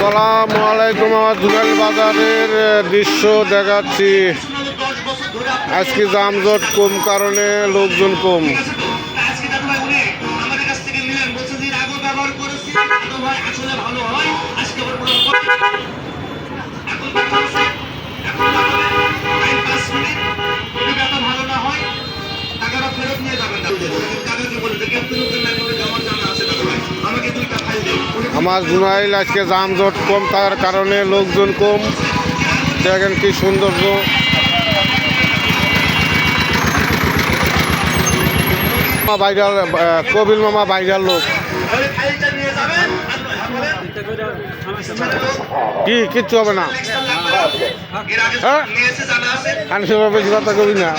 আসসালামু আলাইকুম। আমার জুনাইল বাজারের দৃশ্য দেখাচ্ছি। আজকে যানজট কম, কারণে লোকজন কম। আমার জুনাইল আজকে যানজট কম থাকার কারণে লোকজন কম। দেখেন কি সৌন্দর্য। ভাইরাল কবির মামা ভাইরাল লোক। কি কিচ্ছু হবে না, হ্যাঁ বেশি কথা কবি না।